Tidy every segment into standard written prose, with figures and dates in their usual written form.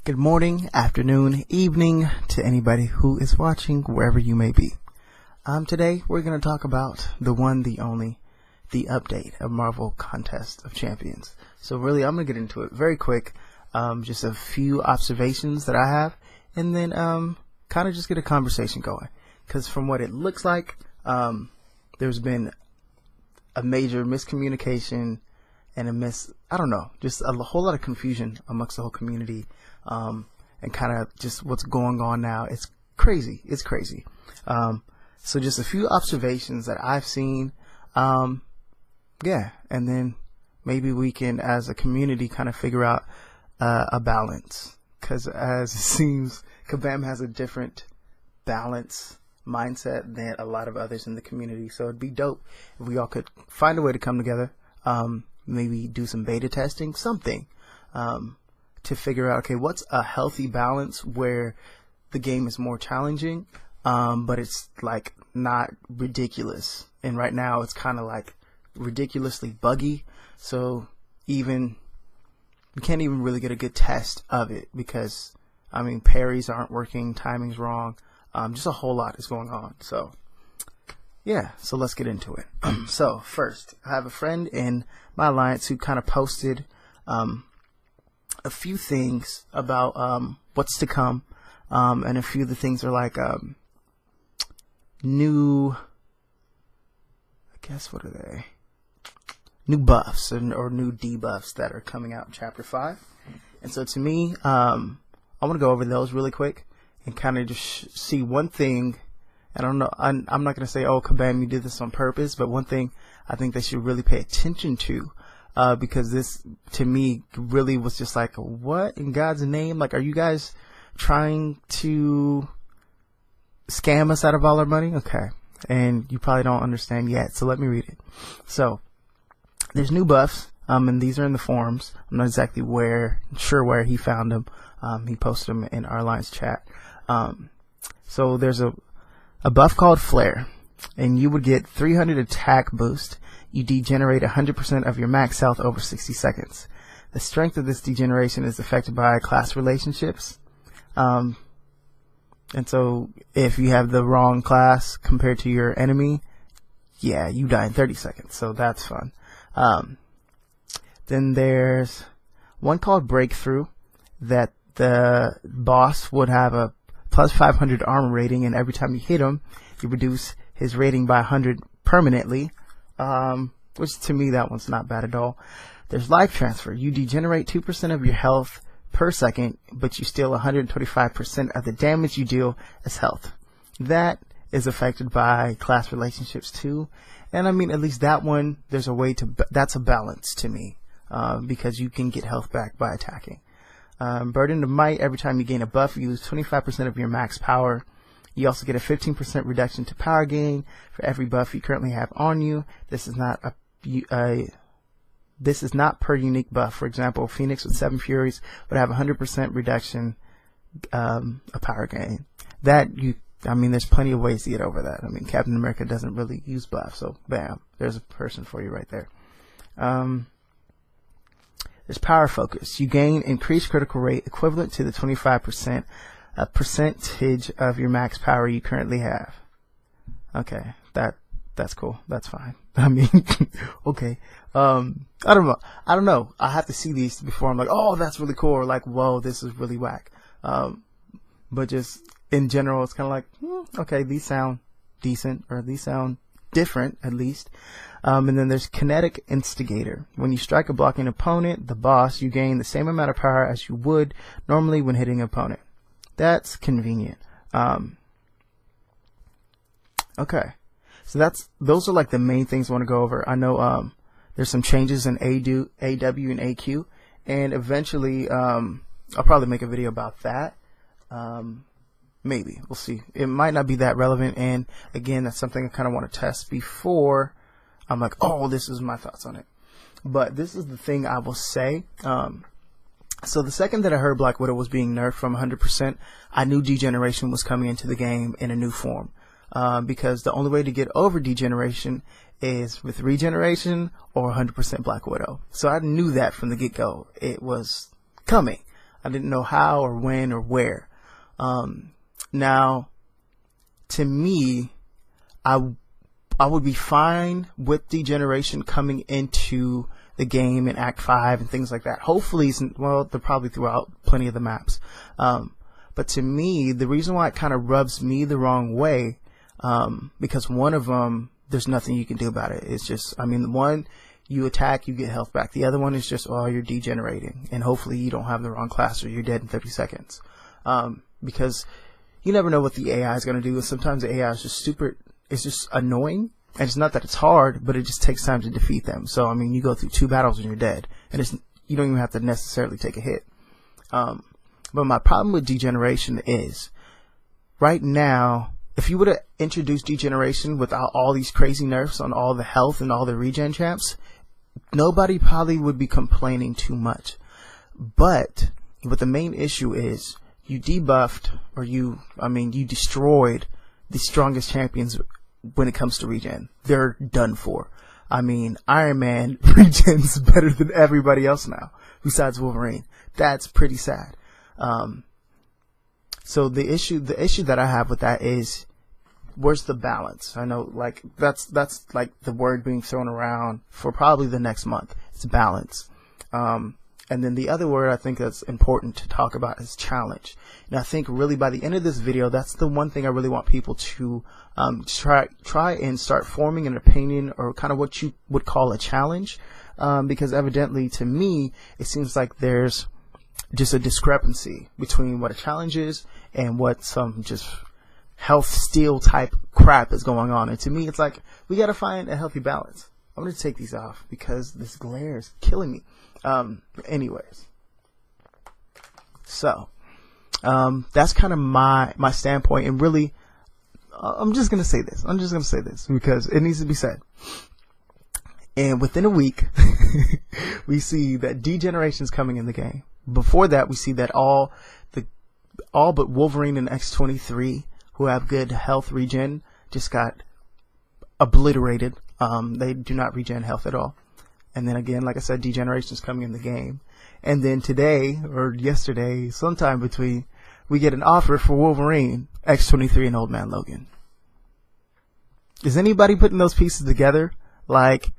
Good morning, afternoon, evening to anybody who is watching wherever you may be. Today we're going to talk about the one, the only, the update of Marvel Contest of Champions. So really I'm going to get into it very quick, just a few observations that I have, and then kind of just get a conversation going. Because from what it looks like, there's been a major miscommunication and just a whole lot of confusion amongst the whole community, and kind of just what's going on now. It's crazy. So just a few observations that I've seen, and then maybe we can, as a community, kind of figure out a balance, because as it seems, Kabam has a different balance mindset than a lot of others in the community. So it'd be dope if we all could find a way to come together, maybe do some beta testing, something, to figure out, okay, what's a healthy balance where the game is more challenging, but it's like not ridiculous. And right now it's kind of like ridiculously buggy, so we can't even really get a good test of it, because parries aren't working, timing's wrong, just a whole lot is going on. So so let's get into it. So first, I have a friend in my alliance who kind of posted a few things about what's to come, and a few of the things are like new, what are they? New buffs or new debuffs that are coming out in Chapter 5. And so to me, I want to go over those really quick and kind of just see one thing. I don't know, I'm not going to say, oh, Kabam, you did this on purpose, but one thing I think they should really pay attention to, because this, to me, really was just like, what in God's name? Like, are you guys trying to scam us out of all our money? Okay. And you probably don't understand yet, so let me read it. So, there's new buffs, and these are in the forums. I'm not exactly sure where he found them. He posted them in our Alliance chat. So there's a buff called Flare, and you would get 300 attack boost. You degenerate 100% of your max health over 60 seconds. The strength of this degeneration is affected by class relationships. And so if you have the wrong class compared to your enemy, you die in 30 seconds. So that's fun. Then there's one called Breakthrough, that the boss would have a plus 500 armor rating, and every time you hit him, you reduce his rating by 100 permanently, which to me, that one's not bad at all. There's Life Transfer. You degenerate 2% of your health per second, but you steal 125% of the damage you deal as health. That is affected by class relationships too, and at least that one, there's a way to, that's a balance to me, because you can get health back by attacking. Burden of Might, every time you gain a buff, you lose 25% of your max power. You also get a 15% reduction to power gain for every buff you currently have on you. This is not per unique buff. For example, Phoenix with 7 Furies would have 100% reduction of power gain. There's plenty of ways to get over that. Captain America doesn't really use buff, so bam, there's a person for you right there. There's Power Focus. You gain increased critical rate equivalent to the 25% percentage of your max power you currently have. Okay, that's cool. That's fine. Okay. I don't know. I have to see these before I'm like, oh, that's really cool, or like, whoa, this is really whack. But just in general, it's kind of like, okay, these sound decent, or these sound different at least. And then there's Kinetic Instigator. When you strike a blocking opponent, the boss, you gain the same amount of power as you would normally when hitting an opponent. That's convenient. Okay, so those are like the main things I want to go over. I know there's some changes in AW and AQ, and eventually I'll probably make a video about that. Maybe, we'll see. It might not be that relevant, and again, that's something I kind of want to test before I'm like, oh, this is my thoughts on it. But this is the thing I will say. So the second that I heard Black Widow was being nerfed from 100%, I knew degeneration was coming into the game in a new form. Because the only way to get over degeneration is with regeneration or 100% Black Widow. So I knew that from the get-go. It was coming. I didn't know how or when or where. Now, to me, I would be fine with degeneration coming into the game in Act 5 and things like that. Hopefully, well, they're probably throughout plenty of the maps. But to me, the reason why it kind of rubs me the wrong way, because one of them, there's nothing you can do about it. It's just, I mean, one, you attack, you get health back. The other one is just, oh, you're degenerating, and hopefully you don't have the wrong class or you're dead in 30 seconds. Because you never know what the AI is going to do, and sometimes the AI is just it's just annoying. And it's not that it's hard, but it just takes time to defeat them. So, I mean, you go through 2 battles and you're dead. And you don't even have to necessarily take a hit. But my problem with degeneration is, right now, if you would have introduced degeneration without all these crazy nerfs on all the health and all the regen champs, nobody probably would be complaining too much. But what the main issue is, you debuffed, or you destroyed the strongest champions when it comes to regen. They're done for. I mean, Iron Man regen's better than everybody else now, besides Wolverine. That's pretty sad. So the issue that I have with that is, where's the balance? I know, like, that's like the word being thrown around for probably the next month. It's balance. And then the other word I think that's important to talk about is challenge. And I think really by the end of this video, that's the one thing I really want people to try and start forming an opinion, or kind of what you would call a challenge. Because evidently to me, it seems like there's just a discrepancy between what a challenge is and what some just health steal type crap is going on. And to me, it's like, we got to find a healthy balance. I'm going to take these off because this glare is killing me. Anyways, so that's kind of my standpoint, and really, I'm just gonna say this. I'm just gonna say this because it needs to be said. And within a week, we see that degeneration is coming in the game. Before that, we see that all but Wolverine and X-23, who have good health regen, just got obliterated. They do not regen health at all. And then again, like I said, degeneration is coming in the game. And then today, or yesterday, sometime between, we get an offer for Wolverine, X-23, and Old Man Logan. Is anybody putting those pieces together? Like,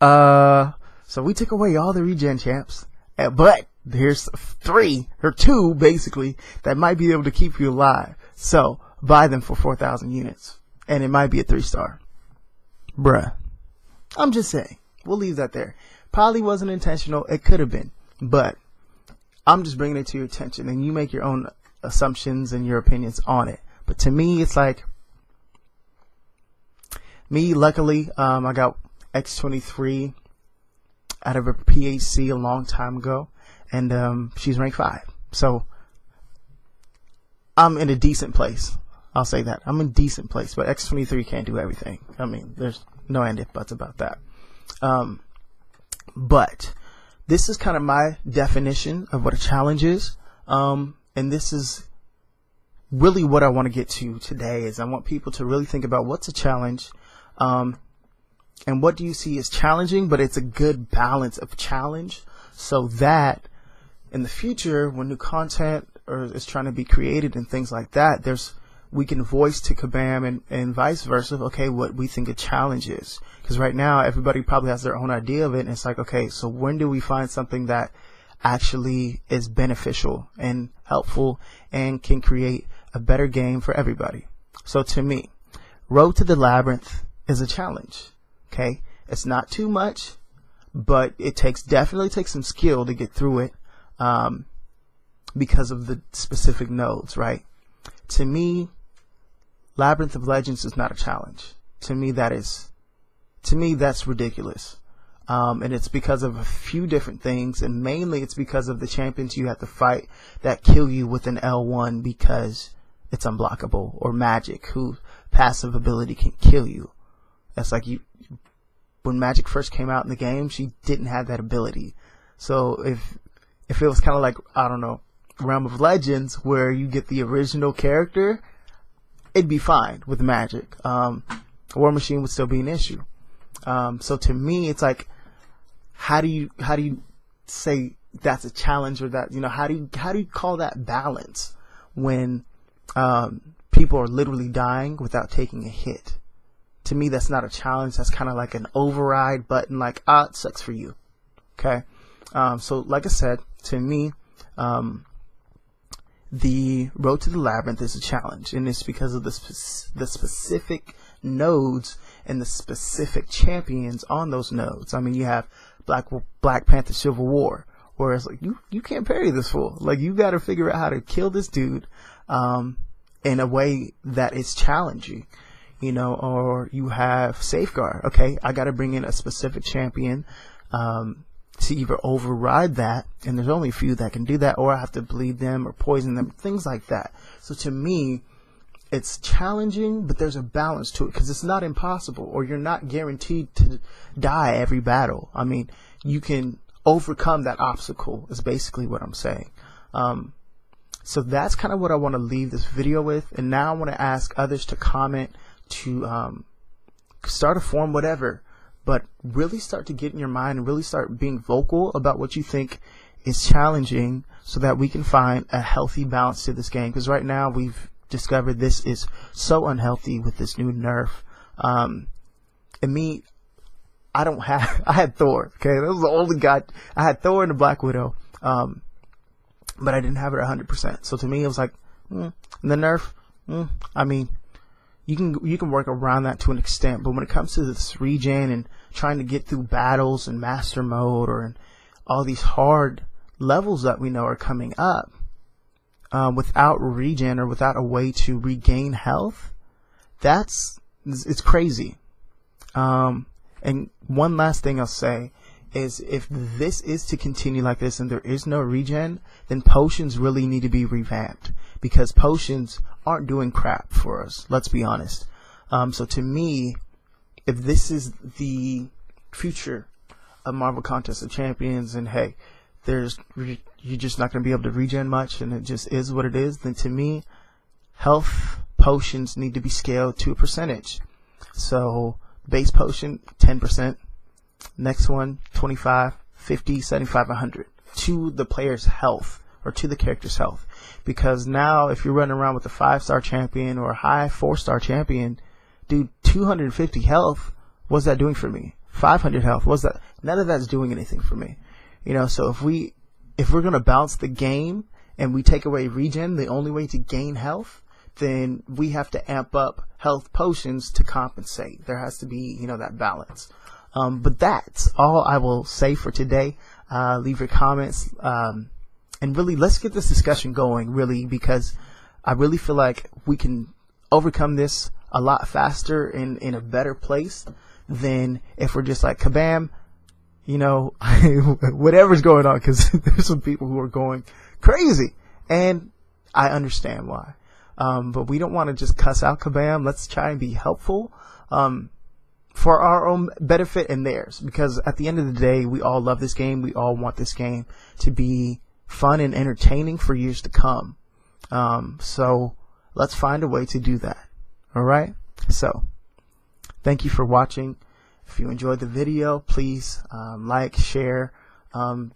so we took away all the regen champs, but here's 3, or 2, basically, that might be able to keep you alive. So, buy them for 4,000 units. And it might be a 3-star. Bruh. I'm just saying. We'll leave that there. Probably wasn't intentional. It could have been. But I'm just bringing it to your attention, and you make your own assumptions and your opinions on it. But to me, it's like, me, luckily, I got X-23 out of a PHC a long time ago, and she's rank 5. So I'm in a decent place. I'll say that. I'm in a decent place, but X-23 can't do everything. I mean, there's no and if buts about that. But this is kind of my definition of what a challenge is. And this is really what I want to get to today, is I want people to really think about what's a challenge, and what do you see as challenging, but it's a good balance of challenge, so that in the future, when new content is trying to be created and things like that, we can voice to Kabam and vice versa, okay, what we think a challenge is. Because right now, everybody probably has their own idea of it, and it's like, okay, so when do we find something that actually is beneficial and helpful and can create a better game for everybody? So to me, Road to the Labyrinth is a challenge, okay? It's not too much, but it definitely takes some skill to get through it, because of the specific nodes, right? To me, Labyrinth of Legends is not a challenge. To me, that's ridiculous. And it's because of a few different things, and mainly it's because of the champions you have to fight that kill you with an L1 because it's unblockable, or Magic, whose passive ability can kill you. That's like when Magic first came out in the game, she didn't have that ability. So if it was kind of like, I don't know, Realm of Legends, where you get the original character, it'd be fine with Magic. War Machine would still be an issue. So to me, it's like, how do you say that's a challenge, or that, how do you call that balance when people are literally dying without taking a hit? To me, that's not a challenge. That's kind of like an override button, like, it sucks for you. Okay. So like I said, to me, the road to the labyrinth is a challenge, and it's because of the specific nodes and the specific champions on those nodes. I mean, you have Black Panther Civil War, where it's like, you can't parry this fool. Like, you got to figure out how to kill this dude in a way that is challenging, or you have Safeguard. Okay, I got to bring in a specific champion to either override that, and there's only a few that can do that, or I have to bleed them or poison them, things like that. So to me, it's challenging, but there's a balance to it, because it's not impossible, or you're not guaranteed to die every battle. I mean, you can overcome that obstacle, is basically what I'm saying. So that's kind of what I want to leave this video with, and now I want to ask others to comment, to start a forum, whatever, but really start to get in your mind and really start being vocal about what you think is challenging, so that we can find a healthy balance to this game. Because right now we've discovered this is so unhealthy with this new nerf. And me, I had Thor. Okay, that was the only guy. I had Thor and the Black Widow, but I didn't have it 100%. So to me, it was like, the nerf. I mean, you can work around that to an extent, but when it comes to this regen and trying to get through battles and master mode, or in all these hard levels that we know are coming up, without regen or without a way to regain health, it's crazy. And one last thing I'll say is, if this is to continue like this and there is no regen, then potions really need to be revamped, because potions aren't doing crap for us, let's be honest. So to me, if this is the future of Marvel Contest of Champions, and hey, you're just not going to be able to regen much, and it just is what it is, then to me, health potions need to be scaled to a percentage. So base potion 10%, next one 25, 50, 75, 100 to the player's health, or to the character's health. Because now if you're running around with a 5-star champion or a high 4-star champion, dude, 250 health, what's that doing for me? 500 health, what's that? None of that's doing anything for me. So if we're gonna balance the game and we take away regen, the only way to gain health, then we have to amp up health potions to compensate. There has to be, that balance. But that's all I will say for today. Leave your comments, and really, let's get this discussion going, really, because I really feel like we can overcome this a lot faster and in a better place than if we're just like, kabam, whatever's going on, because there's some people who are going crazy, and I understand why. But we don't want to just cuss out kabam. Let's try and be helpful, for our own benefit and theirs, because at the end of the day, we all love this game. We all want this game to be fun and entertaining for years to come. So let's find a way to do that. All right. So thank you for watching. If you enjoyed the video, please like, share,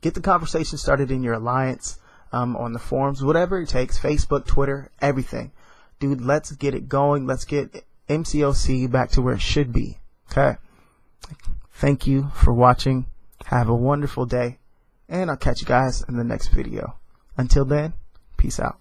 get the conversation started in your alliance, on the forums, whatever it takes, Facebook, Twitter, everything. Dude, let's get it going. Let's get MCOC back to where it should be. Okay. Thank you for watching. Have a wonderful day, and I'll catch you guys in the next video. Until then, peace out.